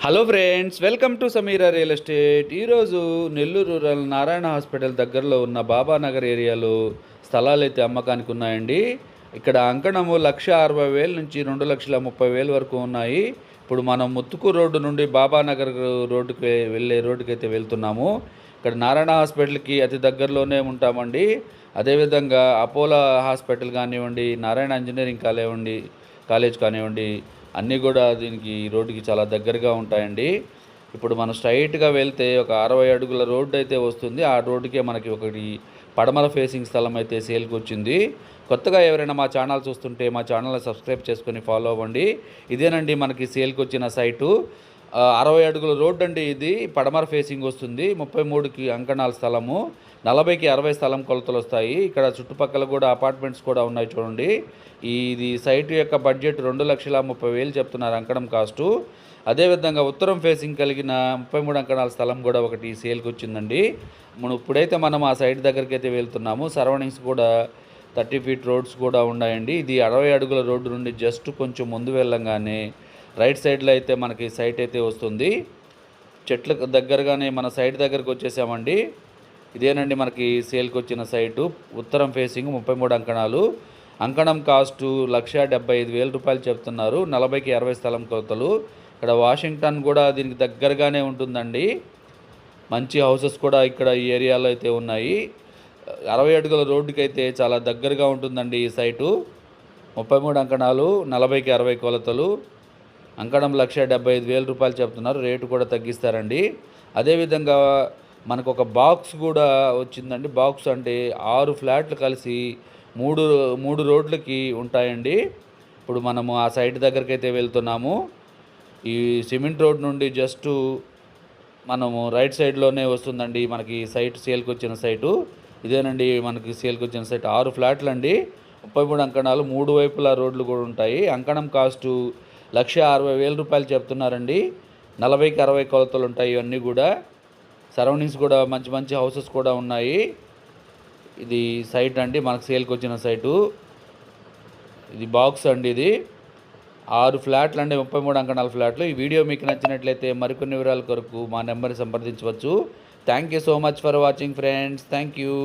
Hello friends, welcome to Sameera real estate. ఈరోజు Nellore rural Narayana hospital దగ్గరలో ఉన్న బాబానగర్ ఏరియాలో స్థలాలు అయితే అమ్మకానికి ఉన్నాయండి. ఇక్కడ అంకణము 1,60,000 నుంచి 2,30,000 వరకు ఉన్నాయి. ఇప్పుడు మనం ముత్తుకూరు రోడ్డు నుండి బాబానగర్ రోడ్డుకైతే వెళ్తున్నాము. ఇక్కడ నారాయణ హాస్పిటల్కి అతి దగ్గరలోనే ఉంటామండి. అదేవిధంగా అపోలో హాస్పిటల్ కానివ్వండి, నారాయణ ఇంజనీరింగ్ కాలేజ్ కానివ్వండి, అన్నీ కూడా దీనికి రోడ్డుకి చాలా దగ్గరగా ఉంటాయండి. ఇప్పుడు మనం స్ట్రైట్గా వెళ్తే ఒక 60 అడుగుల రోడ్డు అయితే వస్తుంది. ఆ రోడ్డుకే మనకి ఒకటి పడమర ఫేసింగ్ స్థలం అయితే సేల్కి వచ్చింది. కొత్తగా ఎవరైనా మా ఛానల్ చూస్తుంటే మా ఛానల్ని సబ్స్క్రైబ్ చేసుకొని ఫాలో అవ్వండి. ఇదేనండి మనకి సేల్కి వచ్చిన సైటు. 60 అడుగుల రోడ్డు అండి. ఇది పడమర ఫేసింగ్ వస్తుంది. 33కి అంకణాల స్థలము, 40కి 60 స్థలం కొలతలు వస్తాయి. ఇక్కడ చుట్టుపక్కల కూడా అపార్ట్మెంట్స్ కూడా ఉన్నాయి చూడండి. ఇది సైట్ యొక్క బడ్జెట్ 2,30,000 చెప్తున్నారు అంకణం కాస్టు. అదేవిధంగా ఉత్తరం ఫేసింగ్ కలిగిన 33 అంకణాల స్థలం కూడా ఒకటి సేల్కి వచ్చిందండి. ఇప్పుడైతే మనం ఆ సైట్ దగ్గరికి అయితే వెళ్తున్నాము. సరౌండింగ్స్ కూడా 30 ఫీట్ రోడ్స్ కూడా ఉన్నాయండి. ఇది 60 అడుగుల రోడ్డు నుండి జస్ట్ కొంచెం ముందు వెళ్ళంగానే రైట్ సైడ్లో అయితే మనకి సైట్ అయితే వస్తుంది. చెట్లకు దగ్గరగానే మన సైట్ దగ్గరకు వచ్చేసామండి. ఇదేనండి మనకి సేల్కి వచ్చిన సైటు. ఉత్తరం ఫేసింగ్ 33 అంకణాలు. అంకణం కాస్టు 1,75,000 రూపాయలు చెప్తున్నారు. 40కి 60 స్థలం కొలతలు. ఇక్కడ వాషింగ్టన్ కూడా దీనికి దగ్గరగానే ఉంటుందండి. మంచి హౌసెస్ కూడా ఇక్కడ ఈ ఏరియాలో అయితే ఉన్నాయి. 60 అడుగుల రోడ్డుకి అయితే చాలా దగ్గరగా ఉంటుందండి ఈ సైటు. 33 అంకణాలు, 40కి 60 కొలతలు. అంకణం 1,75,000 రూపాయలు చెప్తున్నారు. రేటు కూడా తగ్గిస్తారండి. అదేవిధంగా మనకు ఒక బాక్స్ కూడా వచ్చిందండి. బాక్స్ అంటే 6 ఫ్లాట్లు కలిసి మూడు రోడ్లకి ఉంటాయండి. ఇప్పుడు మనము ఆ సైట్ దగ్గరికి అయితే వెళ్తున్నాము. ఈ సిమెంట్ రోడ్ నుండి జస్ట్ మనము రైట్ సైడ్లోనే వస్తుందండి మనకి సైట్ సేల్కి వచ్చిన సైటు. ఇదేనండి మనకి సేల్కి వచ్చిన సైట్. 6 ఫ్లాట్లు అండి, 33 అంకణాలు, 3 వైపులా రోడ్లు కూడా ఉంటాయి. అంకణం కాస్టు 1,60,000 రూపాయలు చెప్తున్నారండి. 40కి 60 కొలతలు ఉంటాయి ఇవన్నీ కూడా. సరౌండింగ్స్ కూడా మంచి మంచి హౌసెస్ కూడా ఉన్నాయి. ఇది సైట్ అండి మనకు సేల్కి వచ్చిన సైటు. ఇది బాక్స్ అండి. ఇది 6 ఫ్లాట్లు అండి, 33 అంకణాల ఫ్లాట్లు. ఈ వీడియో మీకు నచ్చినట్లయితే మరికొన్ని వివరాల కొరకు మా నెంబర్ని సంప్రదించవచ్చు. Thank you so much for watching friends. Thank you.